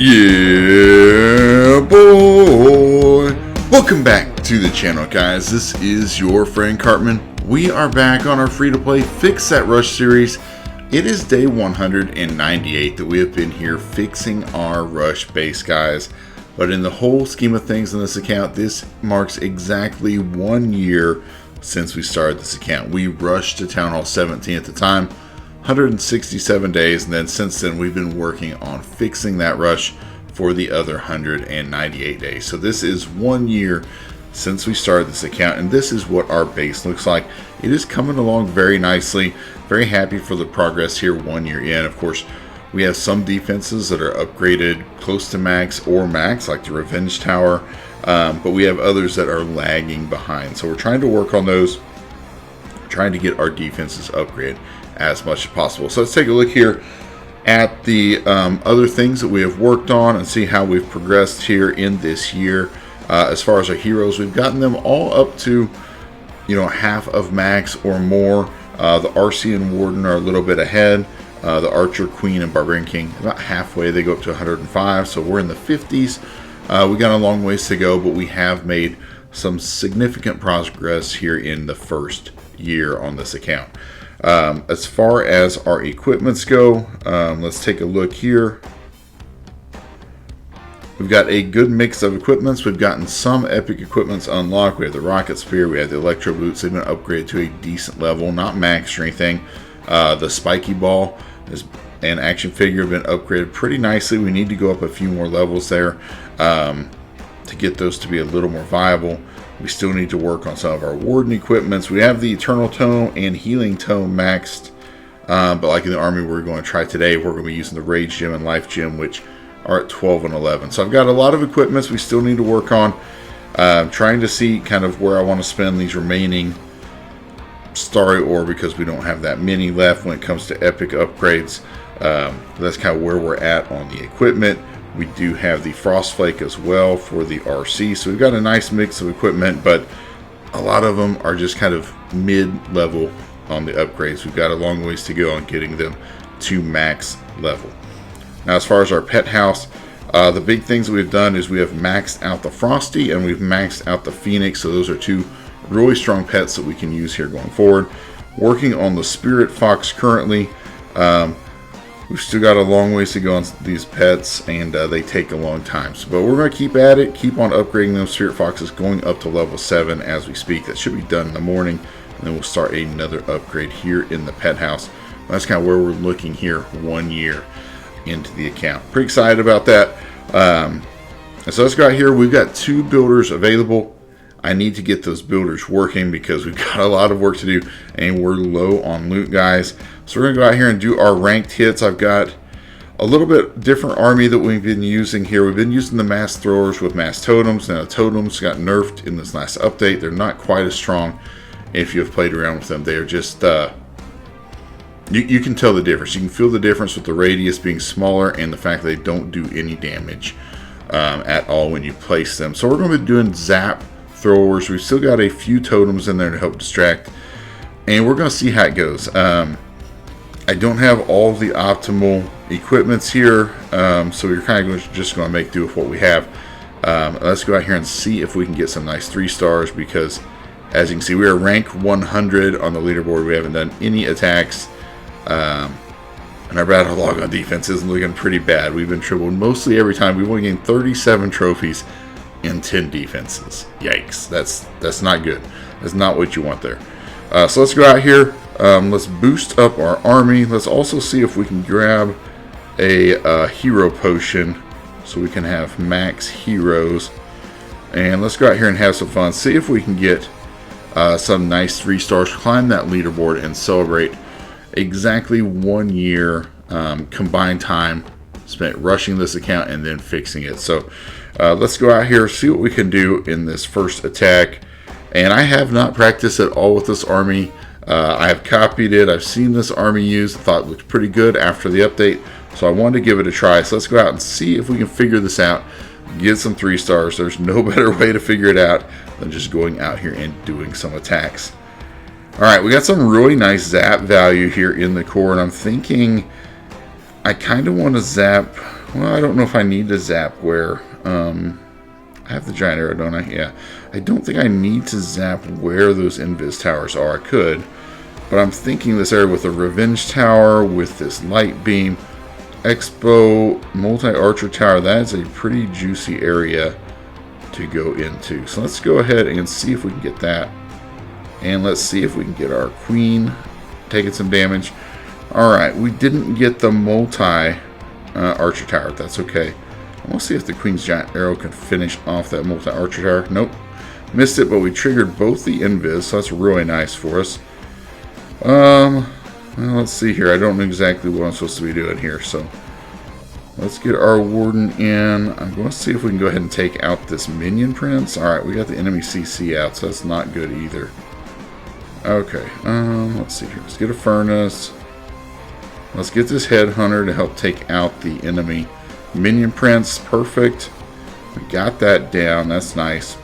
Yeah, boy! Welcome back to the channel, guys. This is your friend Cartman. We are back on our free-to-play Fix That Rush series. It is day 198 that we have been here fixing our Rush base, guys. But in the whole scheme of things on this account, this marks exactly 1 year since we started this account. We rushed to Town Hall 17 at the time. 167 days, and then since then we've been working on fixing that rush for the other 198 days. So this is 1 year since we started this account, and this is what our base looks like. It is coming along very nicely. Very happy for the progress here 1 year in. Of course, we have some defenses that are upgraded close to max or max, like the Revenge Tower, but we have others that are lagging behind. So we're trying to work on those, trying to get our defenses upgraded as much as possible. So let's take a look here at the other things that we have worked on and see how we've progressed here in this year. As far as our heroes, we've gotten them all up to, half of max or more. The RC and Warden are a little bit ahead. The Archer, Queen, and Barbarian King about halfway. They go up to 105, so we're in the 50s. We got a long ways to go, but we have made some significant progress here in the first year on this account. As far as our equipments go, let's take a look here. We've got a good mix of equipments. We've gotten some epic equipments unlocked. We have the Rocket Spear, we have the Electro Boots. They've been upgraded to a decent level, not max or anything. The Spiky Ball and action figure have been upgraded pretty nicely. We need to go up a few more levels there to get those to be a little more viable. We still need to work on some of our Warden equipments. We have the Eternal Tome and Healing Tome maxed. But like in the army we're going to try today, we're going to be using the Rage Gem and Life Gem, which are at 12 and 11. So I've got a lot of equipments we still need to work on. Trying to see kind of where I want to spend these remaining Starry Ore, because we don't have that many left when it comes to epic upgrades. That's kind of where we're at on the equipment. We do have the Frostflake as well for the RC. So we've got a nice mix of equipment, but a lot of them are just kind of mid-level on the upgrades. We've got a long ways to go on getting them to max level. Now, as far as our pet house, the big things that we've done is we have maxed out the Frosty and we've maxed out the Phoenix. So those are two really strong pets that we can use here going forward. Working on the Spirit Fox currently. We've still got a long ways to go on these pets, and they take a long time. But we're going to keep at it, keep on upgrading those Spirit Foxes, going up to level 7 as we speak. That should be done in the morning, and then we'll start another upgrade here in the pet house. That's kind of where we're looking here 1 year into the account. Pretty excited about that. So let's go out here. We've got 2 builders available. I need to get those builders working because we've got a lot of work to do and we're low on loot, guys. So we're going to go out here and do our ranked hits. I've got a little bit different army that we've been using here. We've been using the mass throwers with mass totems. Now the totems got nerfed in this last update. They're not quite as strong if you have played around with them. They're just, you can tell the difference. You can feel the difference with the radius being smaller and the fact that they don't do any damage at all when you place them. So we're going to be doing zap throwers. We've still got a few totems in there to help distract, and we're going to see how it goes. I don't have all the optimal equipments here, so we're kind of just going to make do with what we have. Let's go out here and see if we can get some nice 3 stars, because as you can see, we are rank 100 on the leaderboard. We haven't done any attacks, and our battle log on defense is looking pretty bad. We've been tripled mostly every time. We've only gained 37 trophies in 10 defenses. Yikes. That's not good. That's not what you want there. So let's go out here. Let's boost up our army. Let's also see if we can grab a hero potion so we can have max heroes. And let's go out here and have some fun. See if we can get some nice 3 stars. Climb that leaderboard and celebrate exactly 1 year combined time spent rushing this account and then fixing it. So let's go out here, see what we can do in this first attack. And I have not practiced at all with this army. I have copied it. I've seen this army used. I thought it looked pretty good after the update, so I wanted to give it a try. So let's go out and see if we can figure this out. Get some 3 stars. There's no better way to figure it out than just going out here and doing some attacks. Alright, we got some really nice zap value here in the core, and I'm thinking I kind of want to zap Well, I don't know if I need to zap where. I have the giant arrow, don't I? Yeah. I don't think I need to zap where those invis towers are. I could. But I'm thinking this area with a revenge tower, with this light beam, expo, multi-archer tower, that is a pretty juicy area to go into. So let's go ahead and see if we can get that. And let's see if we can get our queen taking some damage. Alright, we didn't get the multi-archer tower. That's okay. I want to see if the queen's giant arrow can finish off that multi-archer tower. Nope. Missed it, but we triggered both the invis, so that's really nice for us. Well, let's see here. I don't know exactly what I'm supposed to be doing here, so let's get our warden in. I'm going to see if we can go ahead and take out this minion prince. Alright, we got the enemy CC out, so that's not good either. Okay, let's see here. Let's get a furnace. Let's get this headhunter to help take out the enemy minion prince. Perfect. We got that down. That's nice.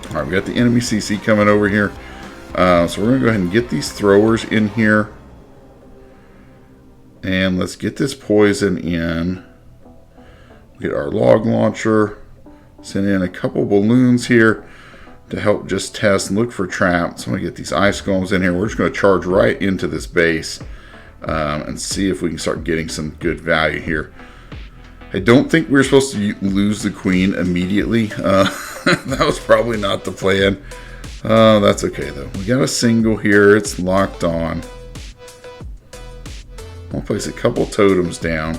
Alright, we got the enemy CC coming over here. So we're going to go ahead and get these throwers in here. And let's get this poison in. Get our log launcher. Send in a couple balloons here to help just test and look for traps. I'm going to get these ice golems in here. We're just going to charge right into this base and see if we can start getting some good value here. I don't think we're supposed to lose the queen immediately. That was probably not the plan. That's okay though. We got a single here. It's locked on. I'll place a couple totems down.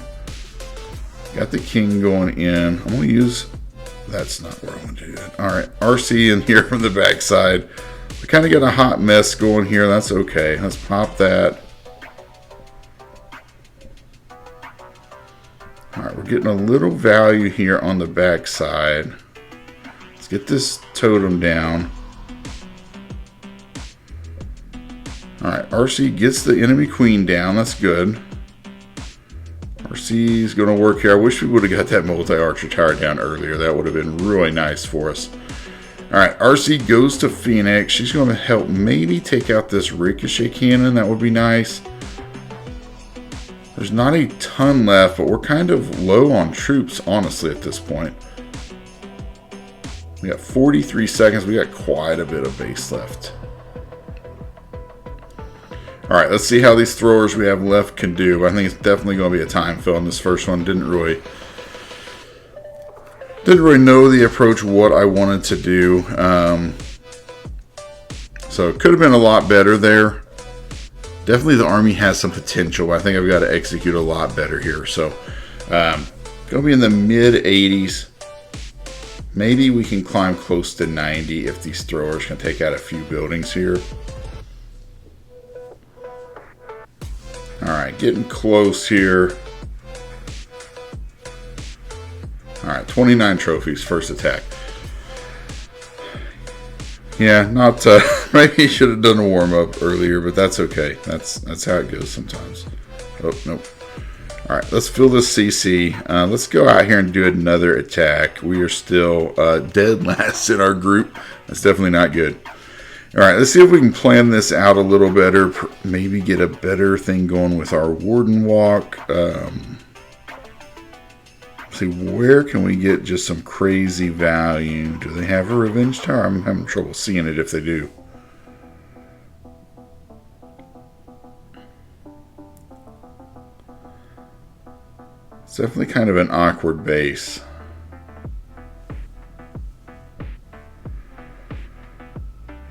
Got the king going in. I'm going to use... That's not where I want to do that. Alright, RC in here from the backside. We kind of got a hot mess going here. That's okay. Let's pop that. Alright, we're getting a little value here on the backside. Let's get this totem down. Alright, RC gets the enemy queen down. That's good. RC is going to work here. I wish we would have got that multi-archer tower down earlier. That would have been really nice for us. Alright, RC goes to Phoenix. She's going to help maybe take out this ricochet cannon. That would be nice. There's not a ton left, but we're kind of low on troops, honestly, at this point. We got 43 seconds. We got quite a bit of base left. Alright, let's see how these throwers we have left can do. I think it's definitely going to be a time fill in this first one. Didn't really know the approach, what I wanted to do. So it could have been a lot better there. Definitely the army has some potential. I think I've got to execute a lot better here. So going to be in the mid 80s. Maybe we can climb close to 90 if these throwers can take out a few buildings here. Alright, getting close here. Alright, 29 trophies, first attack. Yeah, not maybe should have done a warm-up earlier, but that's okay. That's how it goes sometimes. Oh, nope. Alright, let's fill this CC. Let's go out here and do another attack. We are still dead last in our group. That's definitely not good. Alright, let's see if we can plan this out a little better. Maybe get a better thing going with our warden walk. See, where can we get just some crazy value? Do they have a revenge tower? I'm having trouble seeing it if they do. It's definitely kind of an awkward base.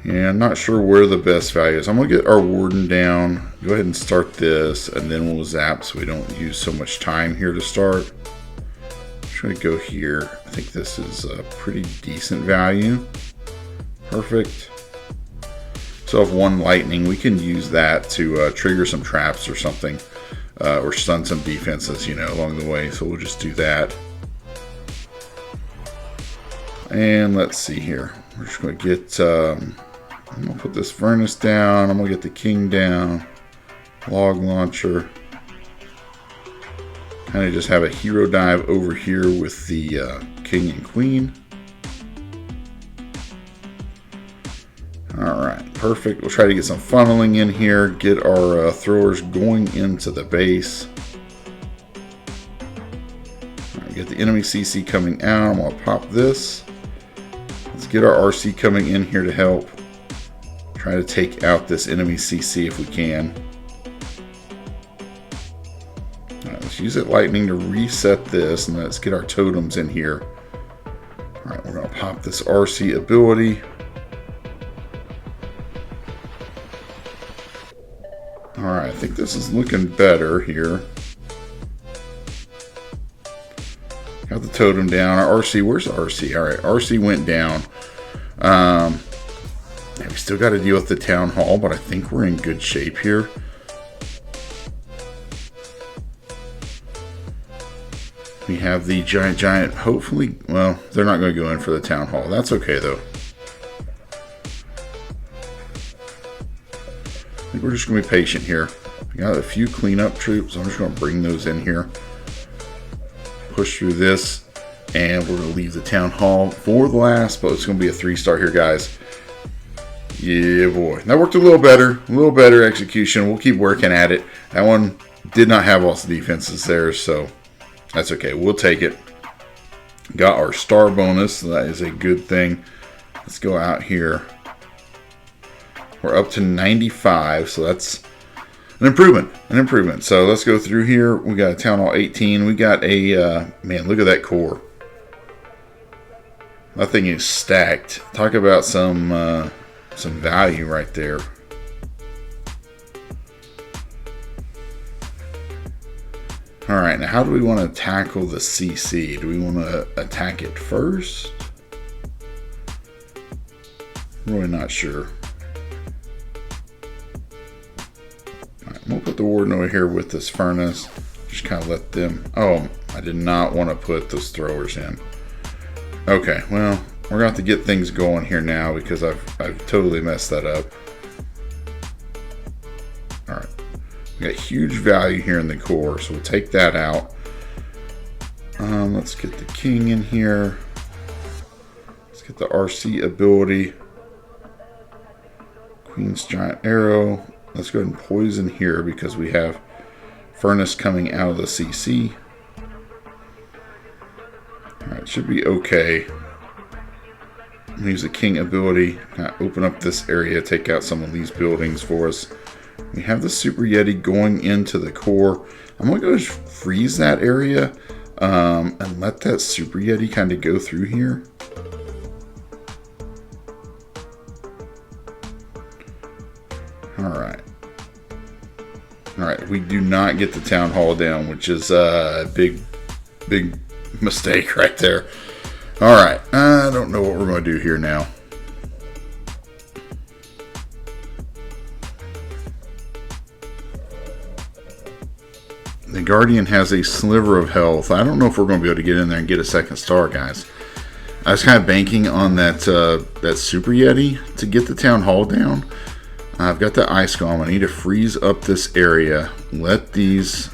Yeah, I'm not sure where the best value is. I'm going to get our warden down. Go ahead and start this, and then we'll zap so we don't use so much time here to start. I'm just going to go here. I think this is a pretty decent value. Perfect. So if one lightning, we can use that to trigger some traps or something. Or stun some defenses, you know, along the way. So we'll just do that. And let's see here. We're just going to get... I'm going to put this furnace down. I'm going to get the king down. Log launcher. Kind of just have a hero dive over here with the king and queen. Alright, perfect. We'll try to get some funneling in here. Get our throwers going into the base. We got the enemy CC coming out. I'm going to pop this. Let's get our RC coming in here to help. Try to take out this enemy CC if we can. All right, let's use it lightning to reset this, and let's get our totems in here. All right, we're going to pop this RC ability. All right, I think this is looking better here. Got the totem down. Our RC, where's the RC? All right, RC went down. Yeah, we still got to deal with the town hall, but I think we're in good shape here. We have the giant. Hopefully, well, they're not going to go in for the town hall. That's okay though. I think we're just going to be patient here. We got a few cleanup troops. I'm just going to bring those in here. Push through this, and we're going to leave the town hall for the last, but it's going to be a 3-star here, guys. Yeah, boy. That worked a little better execution. We'll keep working at it. That one did not have all the defenses there, so that's okay. We'll take it. Got our star bonus, so that is a good thing. Let's go out here. We're up to 95, so that's an improvement. So let's go through here. We got a Town Hall 18. We got a, man, look at that core. That thing is stacked. Talk about some value right there. Alright, now how do we want to tackle the CC? Do we want to attack it first? I'm really not sure. Alright, we'll put the warden over here with this furnace. Just kind of let them... Oh, I did not want to put those throwers in. Okay, well... We're going to have to get things going here now because I've totally messed that up. Alright. We got huge value here in the core, so we'll take that out. Let's get the king in here. Let's get the RC ability. Queen's giant arrow. Let's go ahead and poison here because we have furnace coming out of the CC. Alright, should be okay. Use the king ability, open up this area, take out some of these buildings for us. We have the Super Yeti going into the core. I'm going to go freeze that area and let that Super Yeti kind of go through here. Alright. Alright, we do not get the town hall down, which is a big mistake right there. Alright, I don't know what we're going to do here now. The Guardian has a sliver of health. I don't know if we're going to be able to get in there and get a 2nd star, guys. I was kind of banking on that Super Yeti to get the Town Hall down. I've got the Ice Golem. I need to freeze up this area. Let these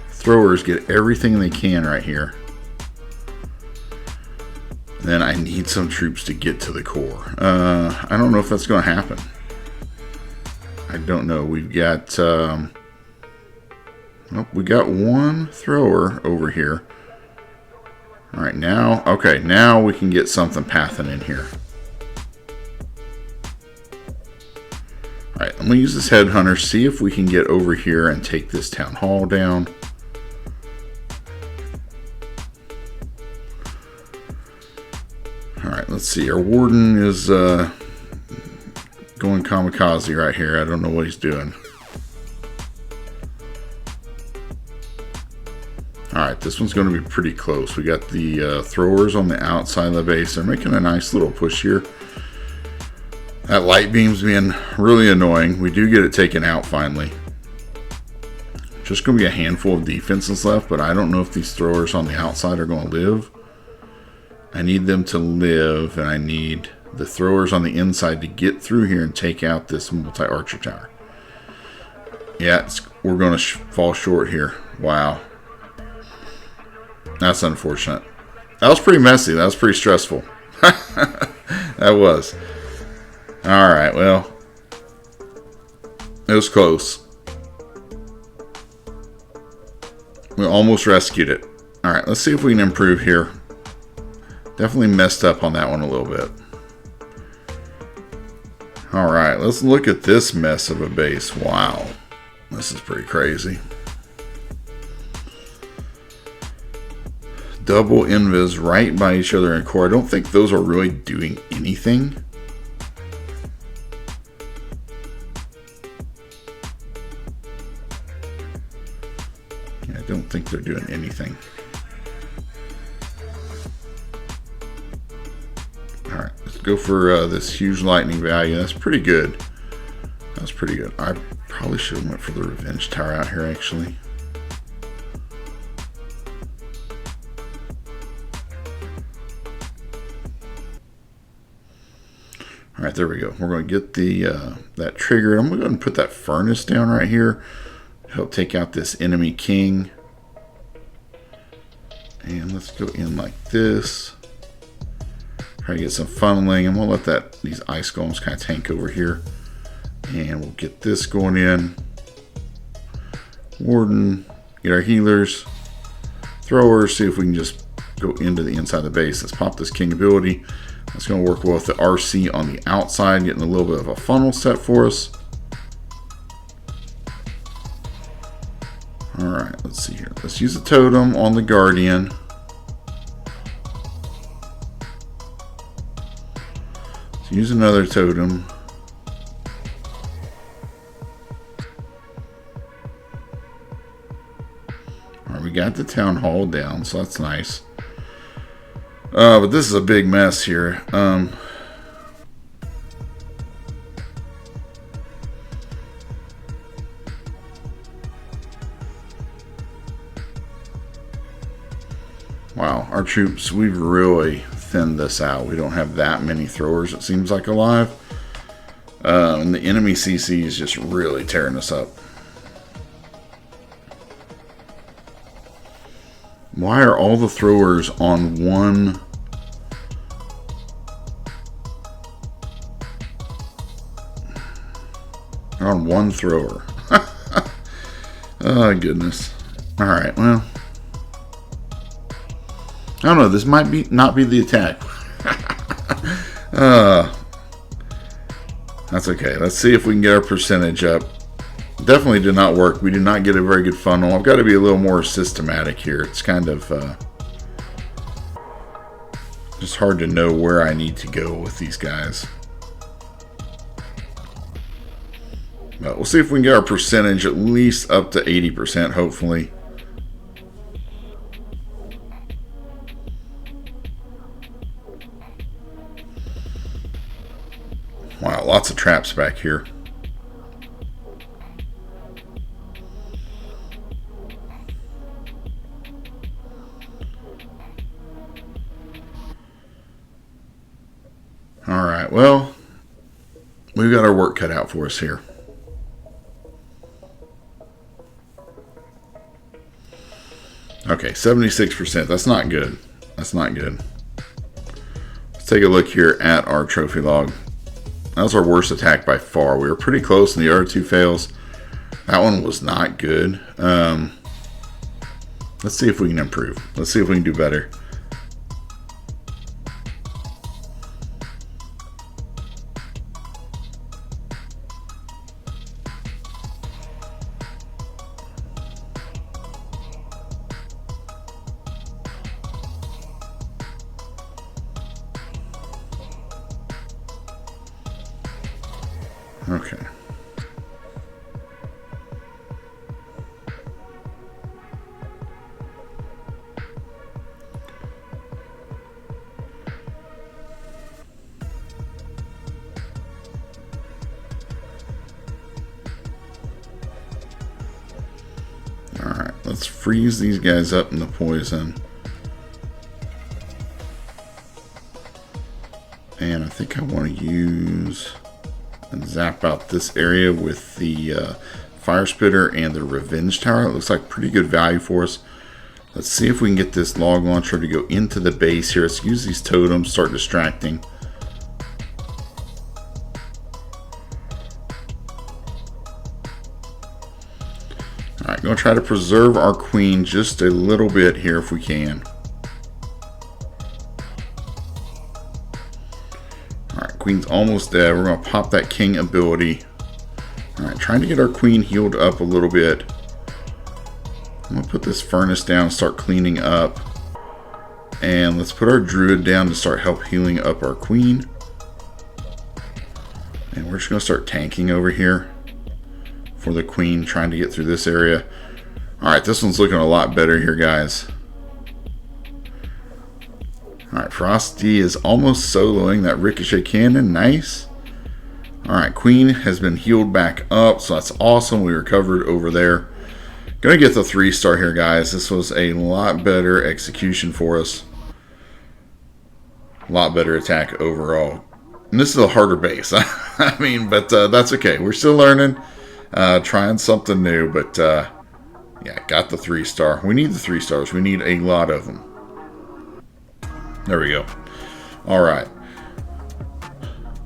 throwers get everything they can right here. Then I need some troops to get to the core. I don't know if that's going to happen. I don't know. We've got... we got one thrower over here. Alright, now... Okay, now we can get something pathing in here. Alright, I'm going to use this headhunter, see if we can get over here and take this town hall down. Alright, let's see. Our warden is going kamikaze right here. I don't know what he's doing. Alright, this one's going to be pretty close. We got the throwers on the outside of the base. They're making a nice little push here. That light beam's being really annoying. We do get it taken out finally. Just going to be a handful of defenses left, but I don't know if these throwers on the outside are going to live. I need them to live, and I need the throwers on the inside to get through here and take out this multi-archer tower. Yeah, we're going to fall short here. Wow. That's unfortunate. That was pretty messy. That was pretty stressful. That was. Alright, well. It was close. We almost rescued it. All right, let's see if we can improve here. Definitely messed up on that one a little bit. All right, let's look at this mess of a base. Wow, this is pretty crazy. Double invis right by each other in core. I don't think those are really doing anything. Yeah, I don't think they're doing anything. All right, let's go for this huge lightning value. That's pretty good. That's pretty good. I probably should have went for the revenge tower out here actually. All right, there we go. We're going to get the that trigger. I'm going to go ahead and put that furnace down right here to help take out this enemy king. And let's go in like this. Try to get some funneling, and we'll let these ice golems kind of tank over here. And we'll get this going in. Warden, get our healers, throwers, see if we can just go into the inside of the base. Let's pop this king ability. That's going to work well with the RC on the outside, getting a little bit of a funnel set for us. Alright, let's see here. Let's use a totem on the Guardian. Let's use another totem. Alright, we got the town hall down, so that's nice. But this is a big mess here. Wow, our troops, we've really thinned this out. We don't have that many throwers, it seems like, alive. And the enemy CC is just really tearing us up. Why are all the throwers on one? On one thrower. Oh goodness. All right, well, I don't know. This might not be the attack. That's okay. Let's see if we can get our percentage up. Definitely did not work. We did not get a very good funnel. I've got to be a little more systematic here. It's kind of just hard to know where I need to go with these guys. But we'll see if we can get our percentage at least up to 80%, hopefully. Wow, lots of traps back here. Alright, well, we've got our work cut out for us here. Okay, 76%. That's not good. That's not good. Let's take a look here at our trophy log. That was our worst attack by far. We were pretty close in the other two fails. That one was not good. Let's see if we can improve. Let's see if we can do better. Okay. All right, let's freeze these guys up in the poison. And I think I want to use and zap out this area with the fire spitter and the revenge tower. It looks like pretty good value for us. Let's see if we can get this log launcher to go into the base here. Let's use these totems, start distracting. Alright, go going to try to preserve our queen just a little bit here if we can. Alright, queen's almost dead. We're going to pop that king ability. Alright, trying to get our queen healed up a little bit. I'm going to put this furnace down and start cleaning up. And let's put our druid down to start help healing up our queen. And we're just going to start tanking over here for the queen, trying to get through this area. Alright, this one's looking a lot better here, guys. Alright, Frosty is almost soloing that ricochet cannon. Nice. Alright, queen has been healed back up, so that's awesome. We recovered over there. Gonna get the 3-star here, guys. This was a lot better execution for us. A lot better attack overall. And this is a harder base. I mean, but that's okay. We're still learning. Trying something new, but yeah, got the 3-star. We need the 3 stars. We need a lot of them. There we go. Alright.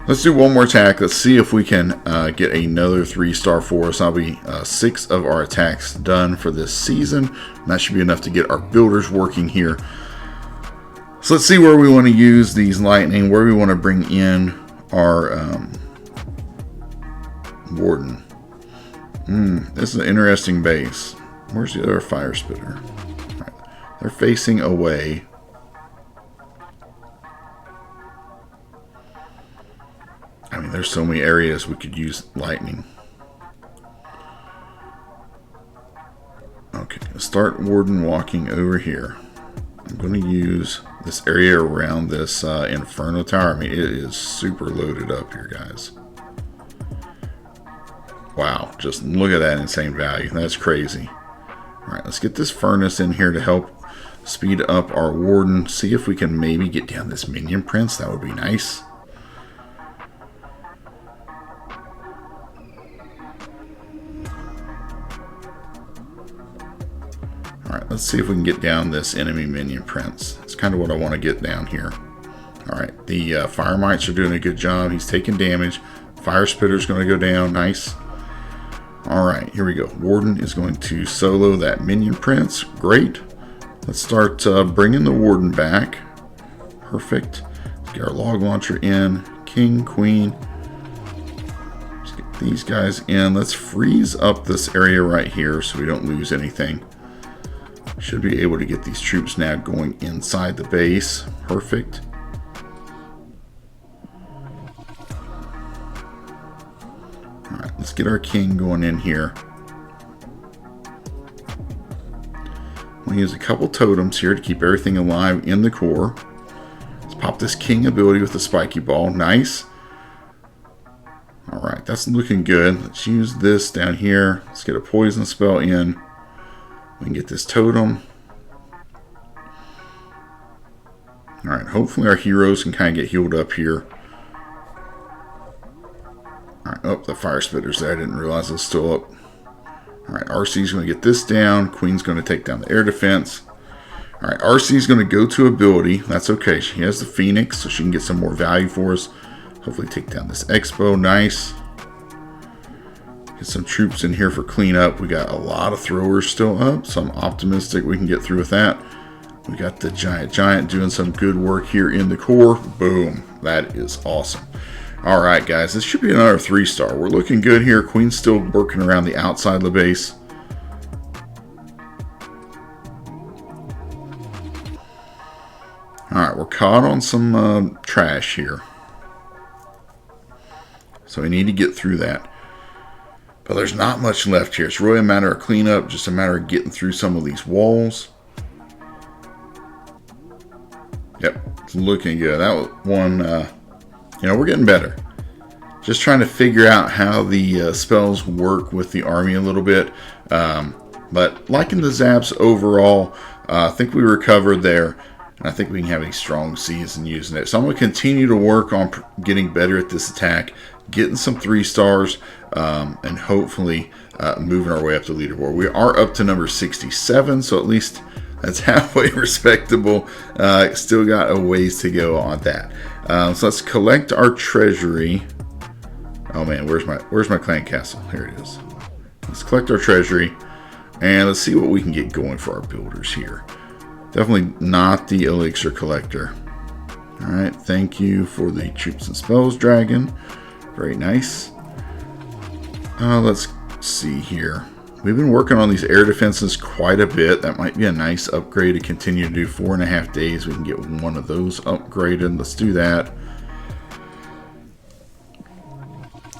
Let's do one more attack. Let's see if we can get another 3-star for us. That'll be 6 of our attacks done for this season. And that should be enough to get our builders working here. So let's see where we want to use these lightning, where we want to bring in our warden. This is an interesting base. Where's the other fire spitter? Right. They're facing away. I mean, there's so many areas we could use lightning. Okay, let's start warden walking over here. I'm going to use this area around this Inferno Tower. I mean, it is super loaded up here, guys. Wow, just look at that insane value. That's crazy. Alright, let's get this furnace in here to help speed up our warden. See if we can maybe get down this minion prince. That would be nice. Alright, let's see if we can get down this enemy minion prince. That's kind of what I want to get down here. Alright, the fire mites are doing a good job. He's taking damage. Fire spitter's going to go down. Nice. Alright, here we go. Warden is going to solo that minion prince. Great. Let's start bringing the warden back. Perfect. Let's get our log launcher in. King, queen. Let's get these guys in. Let's freeze up this area right here so we don't lose anything. Should be able to get these troops now going inside the base. Perfect. Alright, let's get our king going in here. We'll use a couple totems here to keep everything alive in the core. Let's pop this king ability with the spiky ball. Nice. Alright, that's looking good. Let's use this down here. Let's get a poison spell in. We can get this totem. Alright, hopefully our heroes can kind of get healed up here. Alright, oh, the fire spitter's there. I didn't realize it was still up. Alright, RC's going to get this down. Queen's going to take down the air defense. Alright, RC's going to go to ability. That's okay. She has the Phoenix, so she can get some more value for us. Hopefully take down this Expo. Nice. Get some troops in here for cleanup. We got a lot of throwers still up, so I'm optimistic we can get through with that. We got the giant doing some good work here in the core. Boom. That is awesome. Alright, guys. This should be another 3-star. We're looking good here. Queen's still working around the outside of the base. Alright, we're caught on some trash here. So we need to get through that. But there's not much left here. It's really a matter of cleanup, just a matter of getting through some of these walls. Yep, it's looking good. That was one, you know, we're getting better. Just trying to figure out how the spells work with the army a little bit. But liking the zaps overall, I think we recovered there. And I think we can have a strong season using it. So I'm going to continue to work on getting better at this attack, getting some 3-stars, and hopefully moving our way up the leaderboard. We are up to number 67, so at least that's halfway respectable. Still got a ways to go on that. So let's collect our treasury. Oh man, where's my clan castle? Here it is. Let's collect our treasury. And let's see what we can get going for our builders here. Definitely not the elixir collector. Alright, thank you for the troops and spells dragon. Very nice. Let's see here. We've been working on these air defenses quite a bit. That might be a nice upgrade to continue to do. 4.5 days. We can get one of those upgraded. Let's do that.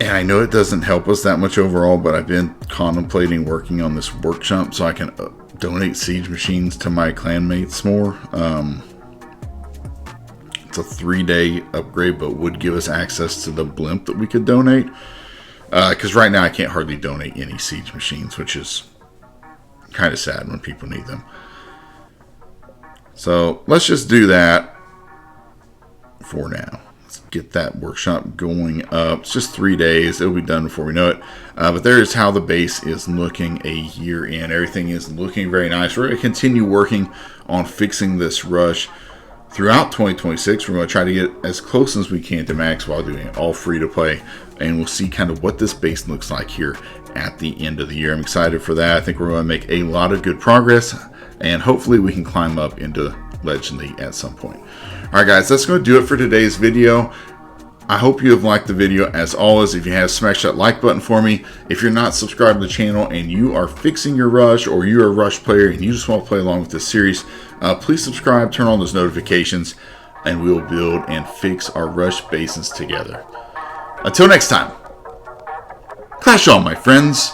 And I know it doesn't help us that much overall, but I've been contemplating working on this workshop so I can donate siege machines to my clanmates more. It's a 3-day upgrade, but would give us access to the blimp that we could donate. Because right now I can't hardly donate any siege machines, which is kind of sad when people need them. So let's just do that for now. Get that workshop going up. It's just 3 days. It'll be done before we know it. But there is how the base is looking a year in. Everything is looking very nice. We're going to continue working on fixing this rush throughout 2026. We're going to try to get as close as we can to max while doing it all free to play. And we'll see kind of what this base looks like here at the end of the year. I'm excited for that. I think we're going to make a lot of good progress. And hopefully we can climb up into Legend League at some point. Alright guys, that's going to do it for today's video. I hope you have liked the video. As always, if you have, smash that like button for me. If you're not subscribed to the channel and you are fixing your rush, or you're a rush player and you just want to play along with this series, please subscribe, turn on those notifications, and we'll build and fix our rush bases together. Until next time, clash on, my friends.